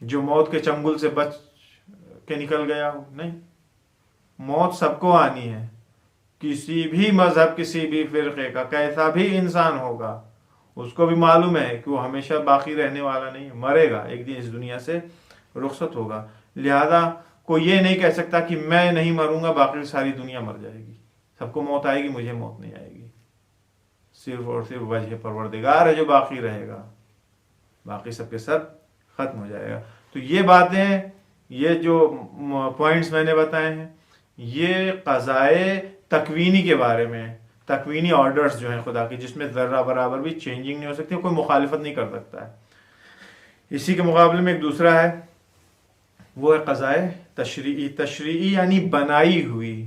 جو موت کے چنگل سے بچ کے نکل گیا ہو، نہیں، موت سب کو آنی ہے، کسی بھی مذہب کسی بھی فرقے کا کیسا بھی انسان ہوگا اس کو بھی معلوم ہے کہ وہ ہمیشہ باقی رہنے والا نہیں ہے، مرے گا، ایک دن اس دنیا سے رخصت ہوگا۔ لہذا کوئی یہ نہیں کہہ سکتا کہ میں نہیں مروں گا باقی ساری دنیا مر جائے گی، سب کو موت آئے گی مجھے موت نہیں آئے گی، صرف اور صرف وجہ پروردگار ہے جو باقی رہے گا، باقی سب کے سب ختم ہو جائے گا۔ تو یہ باتیں، یہ جو پوائنٹس میں نے بتائے ہیں، یہ قضائے تکوینی کے بارے میں، تکوینی آرڈرز جو ہیں خدا کی، جس میں ذرہ برابر بھی چینجنگ نہیں ہو سکتی، کوئی مخالفت نہیں کر سکتا ہے۔ اسی کے مقابلے میں ایک دوسرا ہے، وہ ہے قضائے تشریعی۔ تشریعی یعنی بنائی ہوئی،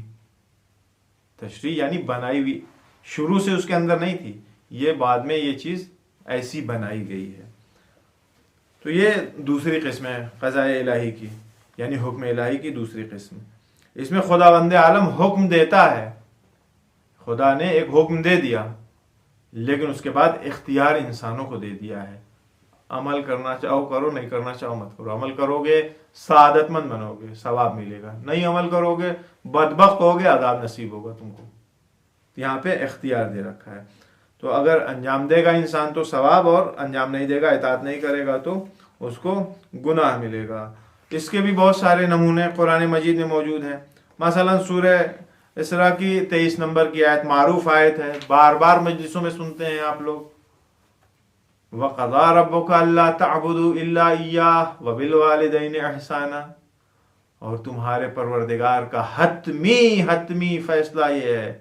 تشریع یعنی بنائی ہوئی، شروع سے اس کے اندر نہیں تھی، یہ بعد میں یہ چیز ایسی بنائی گئی ہے۔ تو یہ دوسری قسم ہے قضائے الہی کی، یعنی حکم الہی کی دوسری قسم۔ اس میں خداوند عالم حکم دیتا ہے، خدا نے ایک حکم دے دیا، لیکن اس کے بعد اختیار انسانوں کو دے دیا ہے، عمل کرنا چاہو کرو، نہیں کرنا چاہو مت کرو، عمل کرو گے سعادت مند بنو گے، ثواب ملے گا، نہیں عمل کرو گے بدبخت ہوگے، عذاب نصیب ہوگا تم کو۔ یہاں پہ اختیار دے رکھا ہے، تو اگر انجام دے گا انسان تو ثواب، اور انجام نہیں دے گا، اطاعت نہیں کرے گا تو اس کو گناہ ملے گا۔ اس کے بھی بہت سارے نمونے قرآن مجید میں موجود ہیں۔ مثلا سورہ اسراء کی 23 نمبر کی آیت معروف آیت ہے، بار بار مجلسوں میں سنتے ہیں آپ لوگ، وَقَضَىٰ رَبُّكَ أَلَّا تَعْبُدُوا إِلَّا إِيَّاهُ وَبِالْوَالِدَيْنِ إِحْسَانًا، اور تمہارے پروردگار کا حتمی فیصلہ یہ ہے،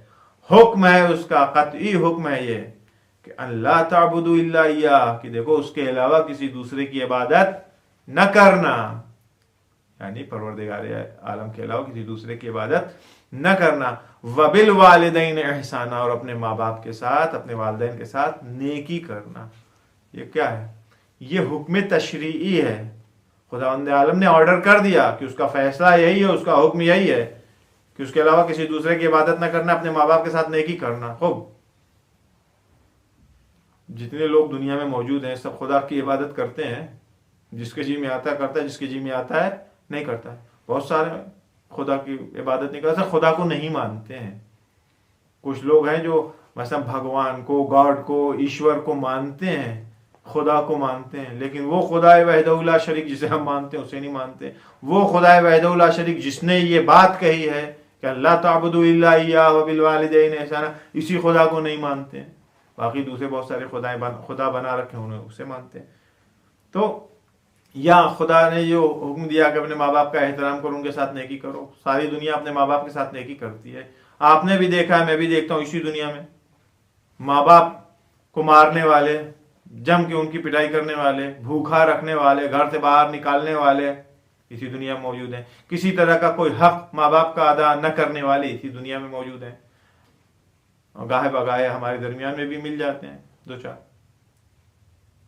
حکم ہے اس کا، قطعی حکم ہے یہ کہ اللہ تعبدوا الا اياه، کہ دیکھو اس کے علاوہ کسی دوسرے کی عبادت نہ کرنا، یعنی پروردگار عالم کے علاوہ کسی دوسرے کی عبادت نہ کرنا، وبالوالدین احسانا، اور اپنے ماں باپ کے ساتھ، اپنے والدین کے ساتھ نیکی کرنا۔ یہ کیا ہے؟ یہ حکم تشریعی ہے، خداوند عالم نے آرڈر کر دیا کہ اس کا فیصلہ یہی ہے، اس کا حکم یہی ہے کہ اس کے علاوہ کسی دوسرے کی عبادت نہ کرنا، اپنے ماں باپ کے ساتھ نیکی کرنا۔ خوب، جتنے لوگ دنیا میں موجود ہیں سب خدا کی عبادت کرتے ہیں، جس کے جی میں آتا ہے کرتا ہے، جس کے جی میں آتا ہے نہیں کرتا ہے۔ بہت سارے خدا کی عبادت نہیں کرتے، خدا کو نہیں مانتے ہیں۔ کچھ لوگ ہیں جو مثلا بھگوان کو، گاڈ کو، ایشور کو مانتے ہیں، خدا کو مانتے ہیں، لیکن وہ خدا وحدہ لا شریک جسے ہم مانتے ہیں اسے نہیں مانتے۔ وہ خدا وحدہ لا شریک جس نے یہ بات کہی ہے کہ اللہ تعبدوا الا اياه وبالوالدین احسانا، اسی خدا کو نہیں مانتے ہیں، باقی دوسرے بہت سارے خدا بنا رکھے انہیں اسے مانتے ہیں۔ تو یا خدا نے جو حکم دیا کہ اپنے ماں باپ کا احترام کرو، ان کے ساتھ نیکی کرو، ساری دنیا اپنے ماں باپ کے ساتھ نیکی کرتی ہے۔ آپ نے بھی دیکھا ہے، میں بھی دیکھتا ہوں، اسی دنیا میں ماں باپ کو مارنے والے، جم کے ان کی پٹائی کرنے والے، بھوکھا رکھنے والے، گھر سے باہر نکالنے والے اسی دنیا میں موجود ہیں۔ کسی طرح کا کوئی حق ماں باپ کا ادا نہ کرنے والے اسی دنیا میں موجود ہیں، اور گاہے بگاہے ہمارے درمیان میں بھی مل جاتے ہیں دو چار۔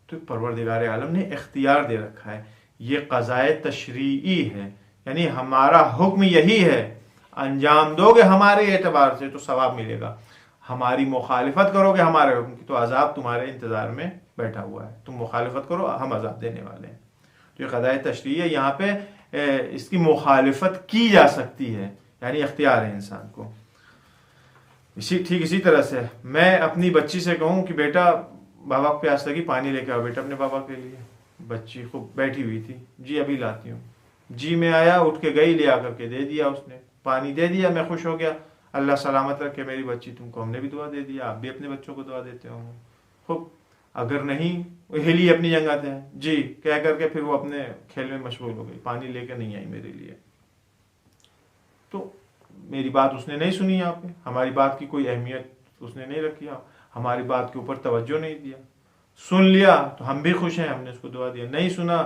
تو پروردگار عالم نے اختیار دے رکھا ہے، یہ قضائے تشریعی ہے، یعنی ہمارا حکم یہی ہے، انجام دو گے ہمارے اعتبار سے تو ثواب ملے گا، ہماری مخالفت کرو گے ہمارے حکم کی تو عذاب تمہارے انتظار میں بیٹھا ہوا ہے، تم مخالفت کرو ہم عذاب دینے والے ہیں۔ تو یہ قضائے تشریعی ہے، یہاں پہ اس کی مخالفت کی جا سکتی ہے، یعنی اختیار ہے انسان کو۔ ٹھیک اسی طرح سے میں اپنی بچی سے کہوں کہ بیٹا بابا کو پیاس لگی پانی لے کے آؤ بیٹا اپنے بابا کے لیے، بچی خوب بیٹھی ہوئی تھی، جی ابھی لاتی ہوں، جی میں آیا، اٹھ کے گئی، لے آ کر کے دے دیا، اس نے پانی دے دیا، میں خوش ہو گیا، اللہ سلامت رکھے میری بچی تم کو، ہم نے بھی دعا دے دیا، آپ بھی اپنے بچوں کو دعا دیتے ہوں خوب۔ اگر نہیں وہ ہلی اپنی جگہ تھے، جی کہہ کر کے پھر وہ اپنے کھیل میں مشغول ہو گئی، پانی لے کے نہیں آئی میرے لیے۔ تو میری بات اس نے نہیں سنی، آپ نے ہماری بات کی کوئی اہمیت اس نے نہیں رکھی، ہماری بات کے اوپر توجہ نہیں دیا، سن لیا تو ہم بھی خوش ہیں، ہم نے اس کو دعا دیا، نہیں سنا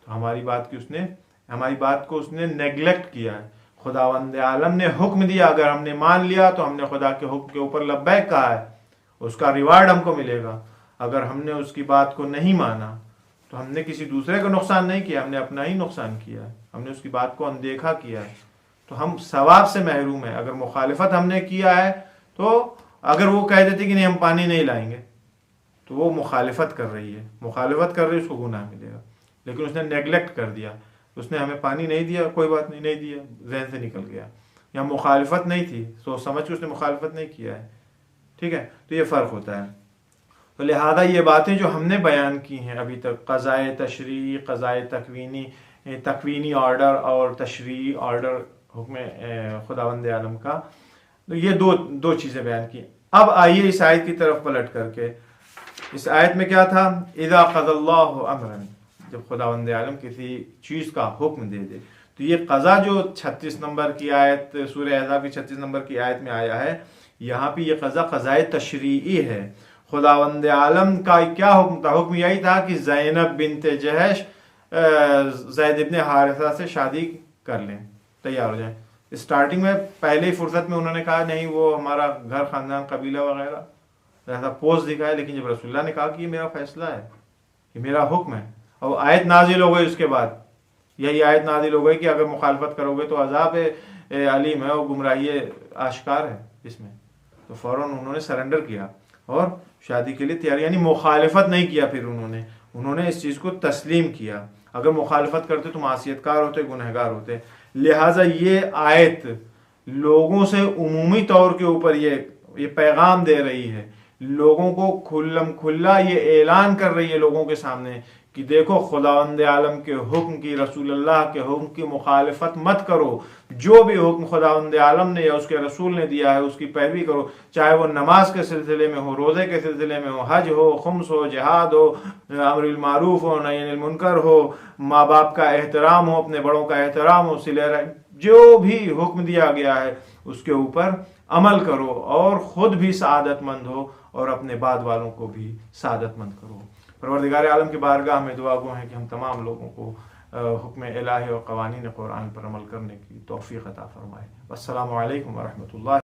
تو ہماری بات کو اس نے نیگلیکٹ کیا ہے۔ خداوند عالم نے حکم دیا، اگر ہم نے مان لیا تو ہم نے خدا کے حکم کے اوپر لبیک کہا ہے، اس کا ریوارڈ ہم کو ملے گا۔ اگر ہم نے اس کی بات کو نہیں مانا تو ہم نے کسی دوسرے کا نقصان نہیں کیا، ہم نے اپنا ہی نقصان کیا ہے، ہم نے اس کی بات کو اندیکھا کیا ہے، تو ہم ثواب سے محروم ہیں۔ اگر مخالفت ہم نے کیا ہے تو اگر وہ کہہ دیتے کہ نہیں ہم پانی نہیں لائیں گے تو وہ مخالفت کر رہی ہے، مخالفت کر رہی ہے، اس کو گناہ ملے گا۔ لیکن اس نے نیگلیکٹ کر دیا، اس نے ہمیں پانی نہیں دیا، کوئی بات نہیں، نہیں دیا، ذہن سے نکل گیا، یا مخالفت نہیں تھی، سوچ سمجھ کے اس نے مخالفت نہیں کیا ہے، ٹھیک ہے، تو یہ فرق ہوتا ہے۔ تو لہذا یہ باتیں جو ہم نے بیان کی ہیں ابھی تک، قضائے تشریعی، قضائے تکوینی آرڈر اور تشریعی آرڈر حکم خداوند عالم کا، تو یہ دو چیزیں بیان کی۔ اب آئیے اس آیت کی طرف پلٹ کر کے، اس آیت میں کیا تھا؟ اذا قضى الله امرا، جب خداوند عالم کسی چیز کا حکم دے دے، تو یہ قضا جو 36 نمبر کی آیت، سورہ احزاب کی 36 نمبر کی آیت میں آیا ہے، یہاں پہ یہ قضا قضائے تشریعی ہے۔ خداوند عالم کا کیا حکم تھا؟ حکم یہی تھا کہ زینب بنت جہش زید ابن حارثہ سے شادی کر لیں، تیار ہو جائیں۔ اسٹارٹنگ میں پہلے فرصت میں انہوں نے کہا نہیں، وہ ہمارا گھر، خاندان، قبیلہ وغیرہ، ایسا پوز دکھایا، لیکن جب رسول اللہ نے کہا کہ یہ میرا فیصلہ ہے، یہ میرا حکم ہے، اور آیت نازل ہو گئی، اس کے بعد یہی آیت نازل ہو گئی کہ اگر مخالفت کرو گے تو عذاب علیم ہے اور گمراہی آشکار ہے اس میں، تو فوراً انہوں نے سرنڈر کیا اور شادی کے لیے تیار، یعنی مخالفت نہیں کیا، پھر انہوں نے اس چیز کو تسلیم کیا۔ اگر مخالفت کرتے تو معصیت کار ہوتے، گنہگار ہوتے۔ لہٰذا یہ آیت لوگوں سے عمومی طور کے اوپر یہ پیغام دے رہی ہے، لوگوں کو کھلم کھلا یہ اعلان کر رہی ہے لوگوں کے سامنے کہ دیکھو خداوند عالم کے حکم کی، رسول اللہ کے حکم کی مخالفت مت کرو، جو بھی حکم خداوند عالم نے یا اس کے رسول نے دیا ہے اس کی پیروی کرو، چاہے وہ نماز کے سلسلے میں ہو، روزے کے سلسلے میں ہو، حج ہو، خمس ہو، جہاد ہو، امر بالمعروف ہو، نہی عن المنکر ہو، ماں باپ کا احترام ہو، اپنے بڑوں کا احترام ہو، صلہ رحم، جو بھی حکم دیا گیا ہے اس کے اوپر عمل کرو، اور خود بھی سعادت مند ہو اور اپنے بعد والوں کو بھی سعادت مند کرو۔ پروردگار عالم کی بارگاہ میں دعا گو ہے کہ ہم تمام لوگوں کو حکم الہی اور قوانین قرآن پر عمل کرنے کی توفیق عطا فرمائے۔ السلام علیکم ورحمۃ اللہ۔